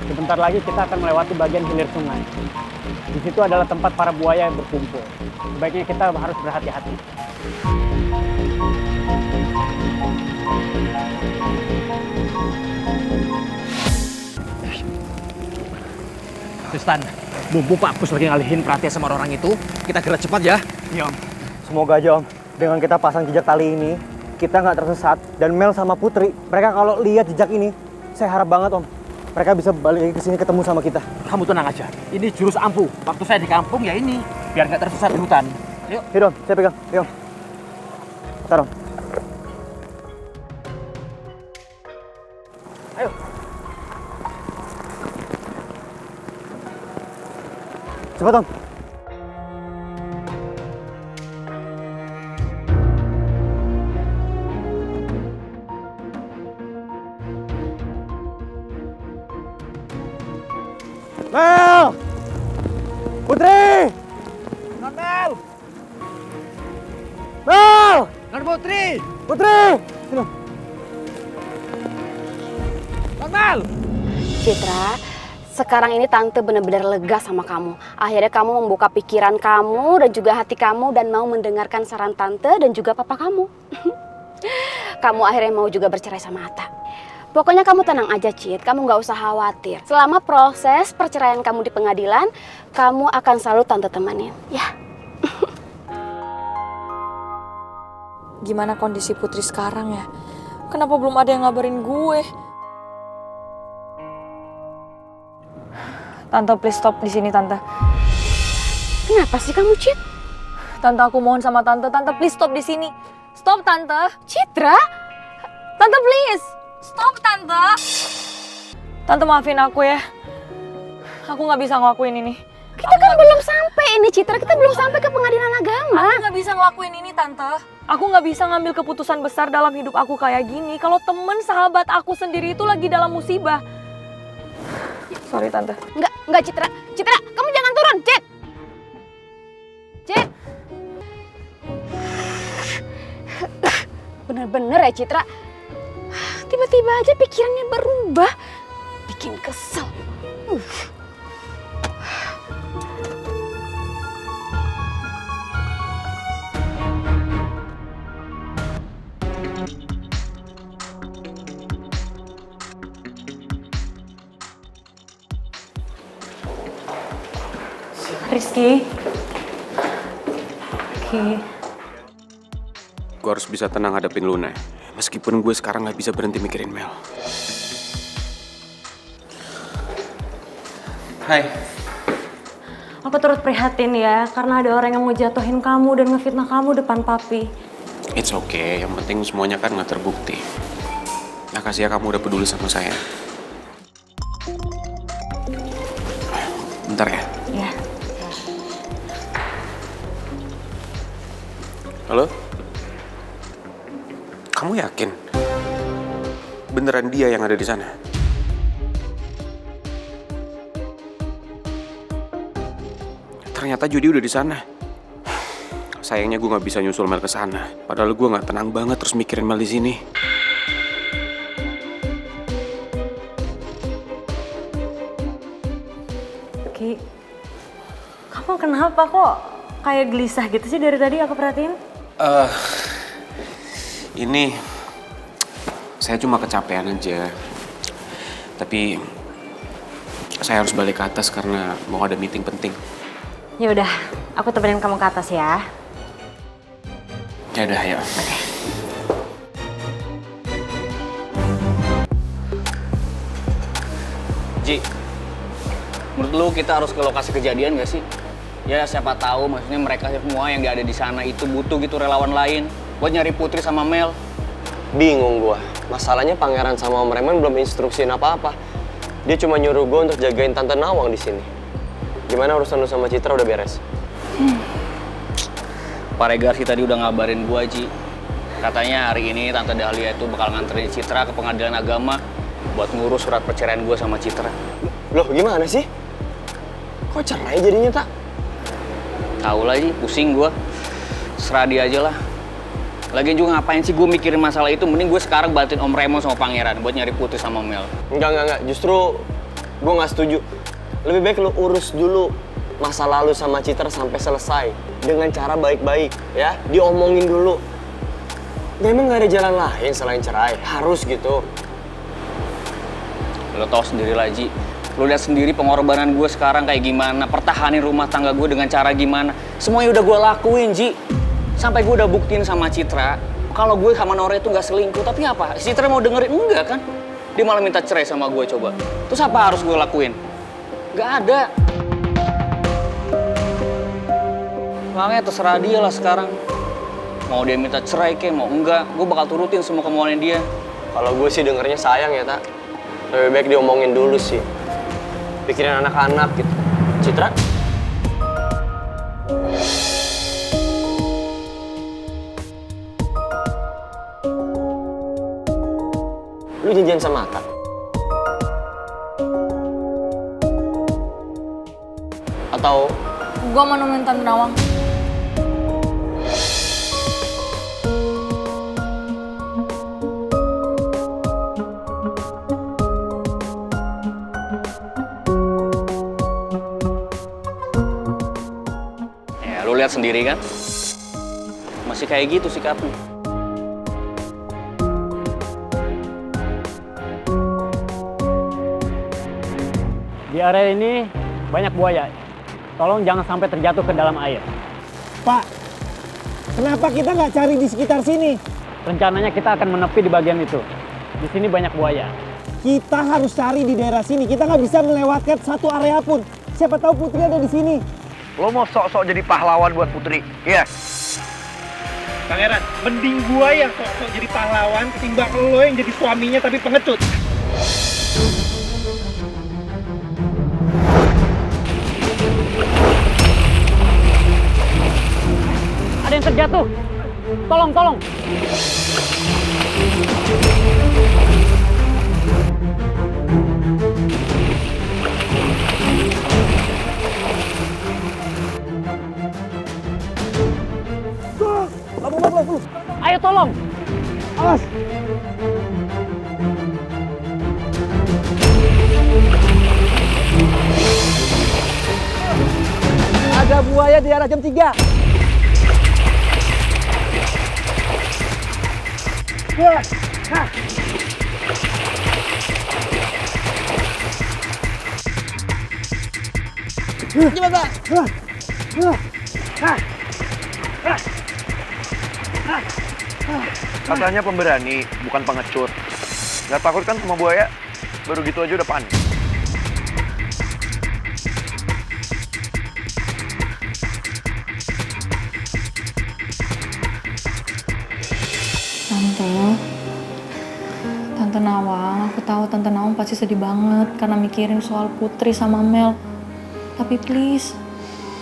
Sebentar lagi kita akan melewati bagian hilir sungai. Di situ adalah tempat para buaya yang berkumpul. Sebaiknya kita harus berhati-hati. Tristan, mumpung Pak Pus lagi ngalihin perhatian sama orang itu, kita gerak cepat ya. Iya, Om. Semoga aja Om, dengan kita pasang jejak tali ini, kita nggak tersesat. Dan Mel sama Putri, mereka kalau lihat jejak ini, saya harap banget Om, mereka bisa balik lagi ke sini ketemu sama kita. Kamu tenang aja, ini jurus ampuh. Waktu saya di kampung ya ini, biar nggak tersesat di hutan. Yuk. Yaudah Om, saya pegang. Ayo Om. Ntar Om. Ayo. Cepat Om. Mel! Putri! Non Mel! Mel! Non Putri! Putri! Sini Om. Non Mel! Citra, sekarang ini Tante benar-benar lega sama kamu. Akhirnya kamu membuka pikiran kamu dan juga hati kamu dan mau mendengarkan saran Tante dan juga papa kamu. Kamu akhirnya mau juga bercerai sama Atta. Pokoknya kamu tenang aja, Cit. Kamu nggak usah khawatir. Selama proses perceraian kamu di pengadilan, kamu akan selalu Tante temanin. Ya. Gimana kondisi Putri sekarang ya? Kenapa belum ada yang ngabarin gue? Tante, please stop di sini, Tante. Kenapa sih kamu, Cit? Tante, aku mohon sama Tante. Tante, please stop di sini. Stop, Tante. Citra? Tante, please. Stop, Tante. Tante, maafin aku ya. Aku nggak bisa ngelakuin ini. Kita kan belum sampai ini, Citra. Kita belum sampai ke pengadilan agama. Aku nggak bisa ngelakuin ini, Tante. Aku nggak bisa ngambil keputusan besar dalam hidup aku kayak gini. Kalau temen sahabat aku sendiri itu lagi dalam musibah. Sorry, Tante. Enggak, Citra. Citra, kamu jangan turun, Cit. Cit. Bener-bener ya, Citra. Tiba-tiba aja pikirannya berubah. Bikin kesel. Rizky. Oke. Gue harus bisa tenang hadapin Luna. Meskipun gue sekarang gak bisa berhenti mikirin Mel. Hai. Aku turut prihatin ya, karena ada orang yang mau jatuhin kamu dan ngefitnah kamu depan papi. It's okay, yang penting semuanya kan gak terbukti. Makasih ya kamu udah peduli sama saya. Bentar ya. Ya. Halo? Kamu yakin? Beneran dia yang ada di sana? Ternyata Jody udah di sana. Sayangnya gue nggak bisa nyusul Mel ke sana. Padahal gue nggak tenang banget terus mikirin Mel di sini. Ki, kamu kenapa kok kayak gelisah gitu sih dari tadi aku perhatiin? Ini saya cuma kecapean aja. Tapi saya harus balik ke atas karena mau ada meeting penting. Ya udah, aku temenin kamu ke atas ya. Ya udah, ya. Ji, menurut lu kita harus ke lokasi kejadian gak sih? Ya siapa tahu maksudnya mereka semua yang ada di sana itu butuh gitu relawan lain buat nyari Putri sama Mel. Bingung gua. Masalahnya Pangeran sama Om Reman belum instruksiin apa-apa. Dia cuma nyuruh gua untuk jagain Tante Nawang di sini. Gimana urusan lu sama Citra udah beres? Pak Regar sih tadi udah ngabarin gua, Ji. Katanya hari ini Tante Dahlia itu bakal nganterin Citra ke pengadilan agama buat ngurus surat perceraian gua sama Citra. Loh, gimana sih? Kok cerai jadinya, Tak? Tahu lah, Ji, pusing gua. Serah dia aja lah. Lagian juga ngapain sih gue mikirin masalah itu? Mending gue sekarang bantuin Om Remo sama Pangeran buat nyari Putri sama Mel. Enggak. Justru Gue nggak setuju. Lebih baik lu urus dulu masa lalu sama Citra sampai selesai dengan cara baik-baik, ya. Diomongin dulu. Memang nggak ada jalan lain selain cerai, harus gitu. Lo tau sendiri lah, Ji. Lo lihat sendiri pengorbanan gue sekarang kayak gimana, pertahanin rumah tangga gue dengan cara gimana. Semuanya udah gue lakuin, Ji. Sampai gue udah buktiin sama Citra, kalau gue sama Nora itu nggak selingkuh. Tapi apa? Citra mau dengerin? Enggak kan? Dia malah minta cerai sama gue, coba. Terus apa harus gue lakuin? Nggak ada. Makanya terserah dia lah sekarang. Mau dia minta cerai kek, mau enggak, gue bakal turutin semua kemauannya dia. Kalau gue sih dengernya sayang ya, Tak. Lebih baik diomongin dulu sih. Pikirin anak-anak gitu. Citra? Lu janjian sama Atta? Atau Gua mau nemuin Tante Nawang. Ya, lu lihat sendiri kan? Masih kayak gitu sikapnya. Di area ini banyak buaya. Tolong jangan sampai terjatuh ke dalam air. Pak, kenapa kita nggak cari di sekitar sini? Rencananya kita akan menepi di bagian itu. Di sini banyak buaya. Kita harus cari di daerah sini. Kita nggak bisa melewatkan satu area pun. Siapa tahu Putri ada di sini. Lo mau sok-sok jadi pahlawan buat Putri, iya? Pangeran, mending gua yang sok-sok jadi pahlawan ketimbang lo yang jadi suaminya tapi pengecut. Ada yang terjatuh. Tolong, tolong. Ayo tolong. Awas. Ada buaya di arah jam 3. Katanya pemberani, bukan pengecut. Nggak takut kan sama buaya? Baru gitu aja udah panik. Tante Nawang, aku tahu Tante Nawang pasti sedih banget karena mikirin soal Putri sama Mel. Tapi please,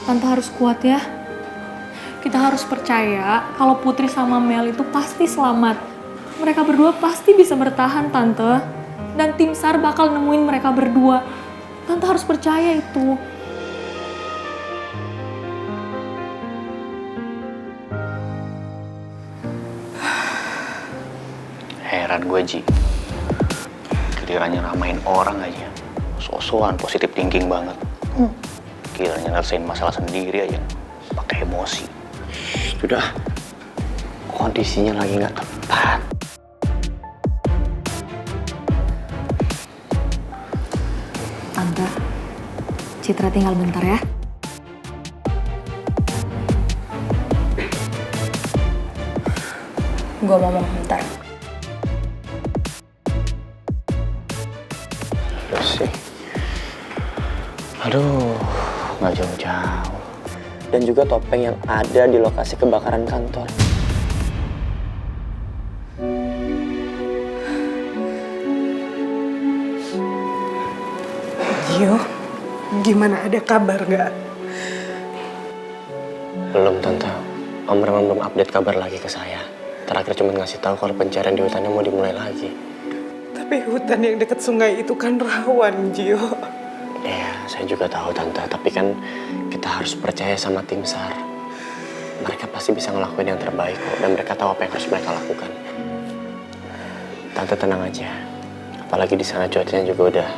Tante harus kuat ya. Kita harus percaya kalau Putri sama Mel itu pasti selamat. Mereka berdua pasti bisa bertahan, Tante. Dan tim SAR bakal nemuin mereka berdua. Tante harus percaya itu. Heran gue, Ji. Gilirannya ramain orang aja. So-soan positif thinking banget. Gilirannya nyelesain masalah sendiri aja. Pakai emosi. sudah, kondisinya lagi nggak tepat. Tante, Citra tinggal bentar ya. Gue mau ngomong bentar. Terus sih. Aduh, nggak jauh-jauh. Dan juga topeng yang ada di lokasi kebakaran kantor. Gio, gimana, ada kabar nggak? Belum, Tante. Om Raman belum update kabar lagi ke saya. Terakhir cuma ngasih tahu kalau pencarian di hutannya mau dimulai lagi. Tapi hutan yang dekat sungai itu kan rawan, Gio. Ya, saya juga tahu, Tante. Tapi kan kita harus percaya sama tim SAR. Mereka pasti bisa ngelakuin yang terbaik kok. Dan mereka tahu apa yang harus mereka lakukan. Tante tenang aja. Apalagi di sana cuacanya juga udah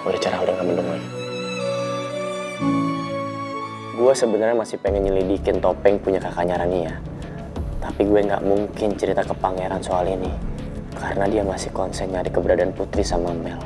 Udah cerah, udah nggak mendung lagi. Gue sebenarnya masih pengen nyelidikin topeng punya kakaknya Rania. Tapi gue nggak mungkin cerita ke pangeran soal ini. Karena dia masih konsen nyari keberadaan Putri sama Mel.